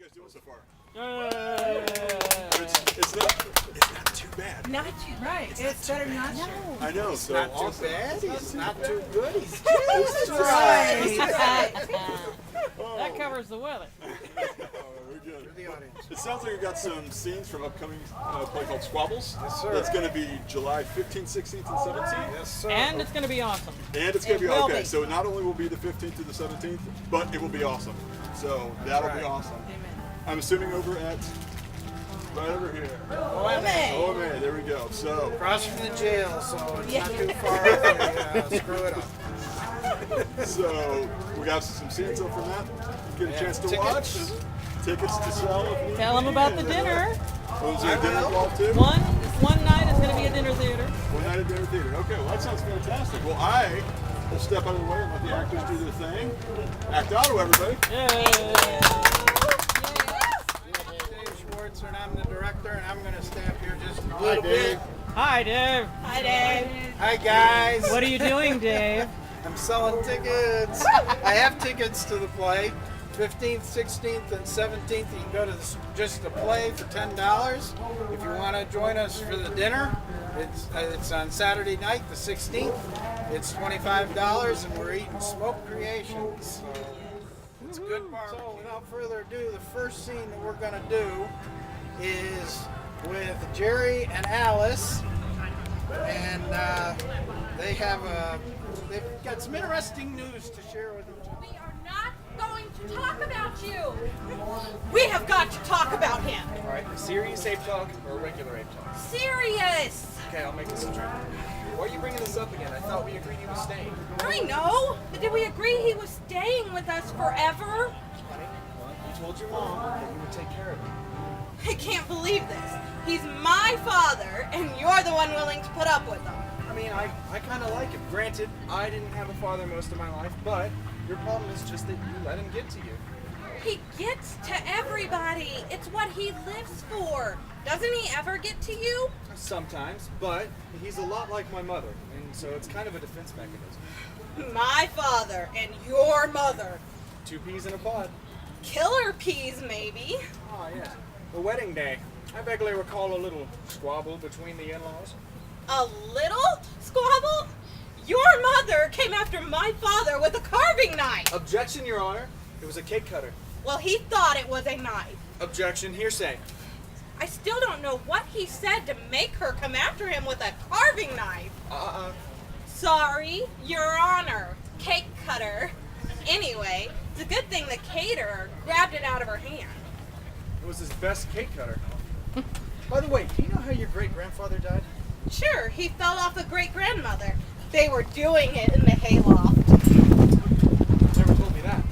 guys doing so far? Yay! It's not too bad. Not too right. It's better not to. I know. So Not too awesome. bad. He's not too good. He's That's just right. That covers the weather. We're good. For the audience. It sounds like we've got some scenes from upcoming play called Squabbles. Yes, sir. That's going to be July 15th, 16th, and 17th. Yes, sir. And it's going to be awesome. And it's going to be will okay. be. So not only will be the 15th to the 17th, but it will be awesome. So that'll be right. awesome. Amen. I'm assuming over at right over here. Amen. Oh man, there we go. So Across from the jail, so it's Yeah. not too far if we screw it up. so we got some scenes up from that. Get a Yeah. chance to Tickets? watch. Tickets to sell. If need Tell them be. about the dinner. Oh, is there a dinner involved too? One night is going to be a dinner theater. One night at dinner theater. Okay, well that sounds fantastic. Well, I will step out of the way and let the actors do their thing. Act auto, everybody. Yay! Dave Schwartz, and I'm the director, and I'm going to stay up here just a Hi, little Dave. bit. Hi, Dave. Hi, Dave. Hi, guys. What are you doing, Dave? I'm selling tickets. I have tickets to the play. 15th, 16th, and 17th. You can go to just the play for $10. If you want to join us for the dinner, it's on Saturday night, the 16th. It's $25, and we're eating smoked creations. So it's a good barbecue. So without further ado, the first scene that we're going to do is with Jerry and Alice, and they've got some interesting news to share with each other. We are not going to talk about you. We have got to talk about him. All right, a serious ape talk or a regular ape talk? Serious. Okay, I'll make this a trend. Why are you bringing this up again? I thought we agreed he was staying. I know. But did we agree he was staying with us forever? Honey, well, you told your mom that you would take care of him. I can't believe this. He's my father, and you're the one willing to put up with him. I mean, I kind of like him. Granted, I didn't have a father most of my life, but your problem is just that you let him get to you. He gets to everybody. It's what he lives for. Doesn't he ever get to you? Sometimes, but he's a lot like my mother, and so it's kind of a defense mechanism. My father and your mother. Two peas in a pod. Killer peas, maybe. Ah, yes. The wedding day. I vaguely recall a little squabble between the in-laws. A little squabble? Your mother came after my father with a carving knife. Objection, Your Honor. It was a cake cutter. Well, he thought it was a knife. Objection, hearsay. I still don't know what he said to make her come after him with a carving knife. Sorry, Your Honor. Cake cutter. Anyway, it's a good thing the caterer grabbed it out of her hand. It was his best cake cutter. By the way, do you know how your great-grandfather died? Sure, he fell off a great-grandmother. They were doing it in the hayloft. Never told me that.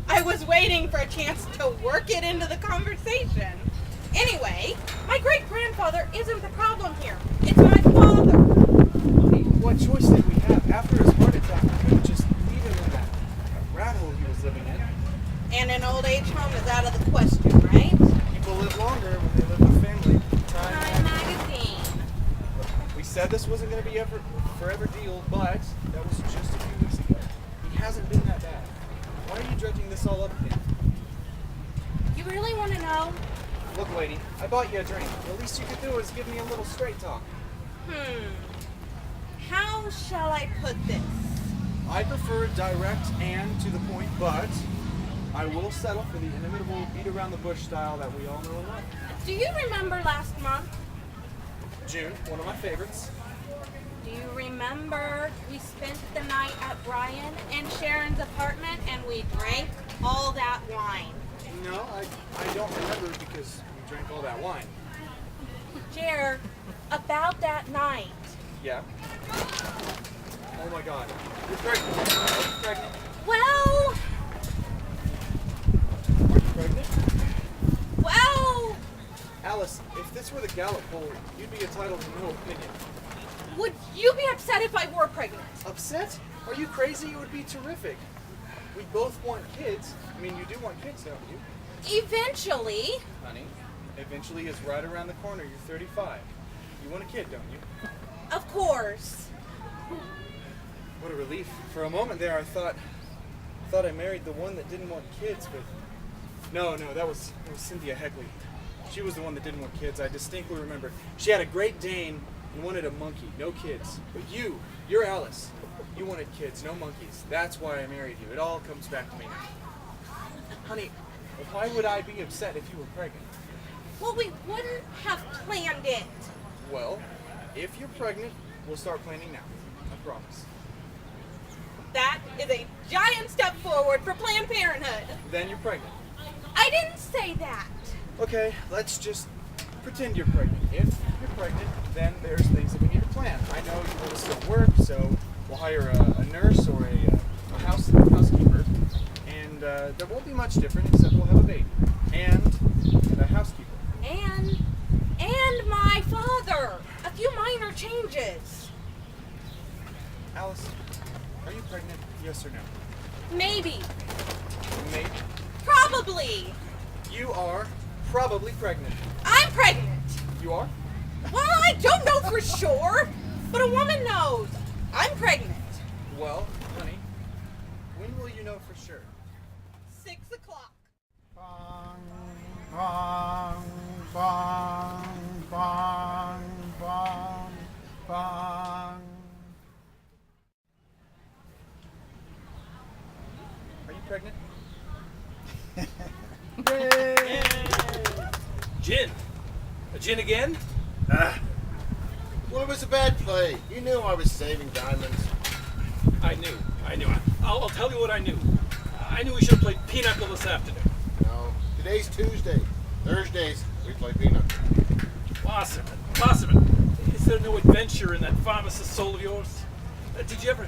I was waiting for a chance to work it into the conversation. Anyway, my great-grandfather isn't the problem here. It's my father. Hey, what choice did we have? After his heart attack, we couldn't just leave him in that rat hole he was living in. And an old age home is out of the question, right? People live longer when they live with family. Time magazine. We said this wasn't going to be a forever deal, but that was just a few weeks ago. He hasn't been that bad. Why are you dredging this all up again? You really want to know? Look, lady, I bought you a drink. The least you could do is give me a little straight talk. How shall I put this? I prefer direct and to the point, but I will settle for the inimitable beat-around-the-bush style that we all know and love. Do you remember last month? June, one of my favorites. Do you remember we spent the night at Brian and Sharon's apartment and we drank all that wine? No, I don't remember because we drank all that wine. Jer, about that night. Yeah. Oh my God. You're pregnant. Are you pregnant? Well, Are you pregnant? well, Alice, if this were the Gallup poll, you'd be entitled to no opinion. would you be upset if I were pregnant? Upset? Are you crazy? It would be terrific. We both want kids. I mean, you do want kids, don't you? Eventually. Honey, eventually is right around the corner. You're 35. You want a kid, don't you? Of course. What a relief. For a moment there, I thought I married the one that didn't want kids, but No, that was Cynthia Heckley. She was the one that didn't want kids. I distinctly remember. She had a Great Dane and wanted a monkey, no kids. But you're Alice. You wanted kids, no monkeys. That's why I married you. It all comes back to me now. Honey, why would I be upset if you were pregnant? Well, we wouldn't have planned it. Well, if you're pregnant, we'll start planning now. I promise. That is a giant step forward for Planned Parenthood. Then you're pregnant. I didn't say that. Okay, let's just pretend you're pregnant. If you're pregnant, then there's things that we need to plan. I know you want to still work, so we'll hire a nurse or a housekeeper, and there won't be much different except we'll have a baby and a housekeeper. And my father. A few minor changes. Alice, are you pregnant? Yes or no? Maybe. Maybe. Probably. You are probably pregnant. I'm pregnant. You are? Well, I don't know for sure, but a woman knows. I'm pregnant. Well, honey, when will you know for sure? 6 o'clock. Bong, bong, bong, bong, bong, bong. Are you pregnant? Gin. A gin again? Well, it was a bad play. You knew I was saving diamonds. I knew. I'll tell you what I knew. I knew we should have played Pinochle this afternoon. No, today's Tuesday. Thursdays, we play peanut. Wasserman, is there no adventure in that pharmacist soul of yours? Did you ever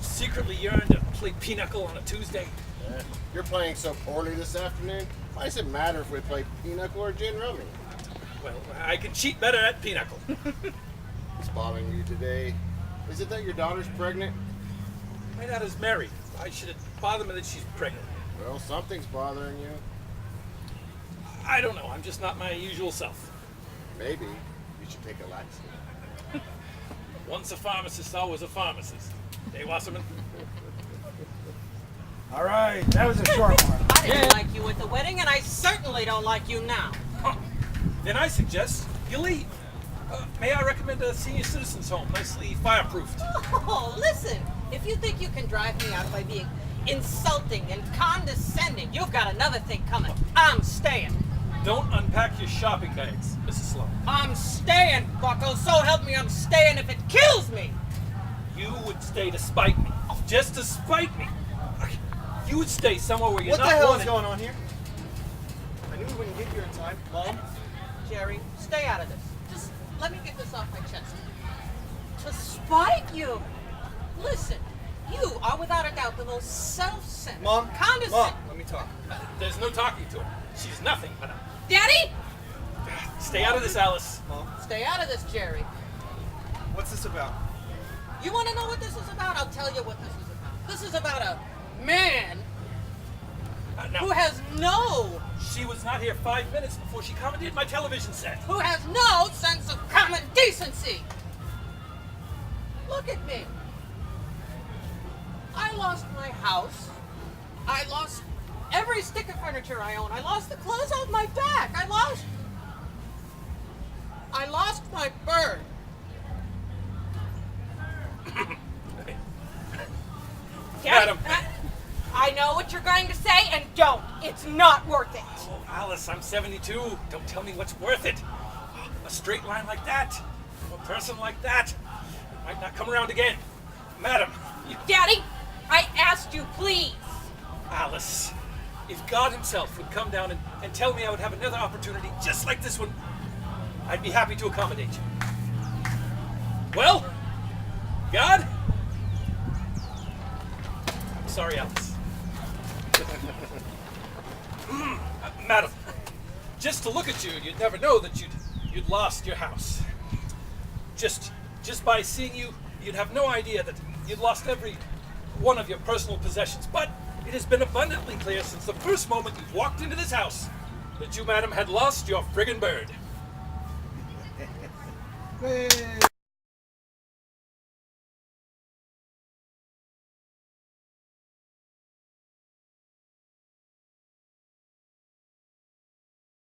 secretly yearn to play Pinochle on a Tuesday? You're playing so poorly this afternoon. Why does it matter if we play pinochle or gin rummy? Well, I can cheat better at Pinochle. What's bothering you today? Is it that your daughter's pregnant? My daughter's married. I should have bothered me that she's pregnant. Well, something's bothering you. I don't know. I'm just not my usual self. Maybe you should take a laxative. Once a pharmacist, always a pharmacist. Hey, Wasserman? All right, that was a short one. I didn't like you at the wedding, and I certainly don't like you now. Huh. Then I suggest you leave. May I recommend a senior citizens home, nicely fireproofed? Oh, listen. If you think you can drive me out by being insulting and condescending, you've got another thing coming. I'm staying. Don't unpack your shopping bags, Mrs. Sloan. I'm staying, bucko. So help me, I'm staying if it kills me. You would stay to spite me. Just to spite me. You would stay somewhere where you're What not the hell wanted. is going on here? I knew we wouldn't get here in time. Mom? Jerry, stay out of this. Just let me get this off my chest. To spite you. Listen, you are without a doubt the most self-centered, Mom? condescending. Mom, let me talk. There's no talking to her. She's nothing but a... Daddy? Stay out of this, Alice. Mom, Stay out of this, Jerry. what's this about? You want to know what this is about? I'll tell you what this is about. This is about a man Now, who has no she was not here 5 minutes before she commandeered my television set. sense of common decency. Look at me. I lost my house. I lost every stick of furniture I own. I lost the clothes off my back. I lost my bird. Madam. I know what you're going to say, and don't. It's not worth it. Oh, Alice, I'm 72. Don't tell me what's worth it. A straight line like that, a person like that, might not come around again. Madam, Daddy, I asked you, please. Alice, if God himself would come down and tell me I would have another opportunity just like this one, I'd be happy to accommodate you. Well, God? I'm sorry, Alice. Madam, just to look at you, you'd never know that you'd lost your house. Just by seeing you, you'd have no idea that you'd lost every one of your personal possessions. But it has been abundantly clear since the first moment you walked into this house that you, madam, had lost your friggin' bird. Hey.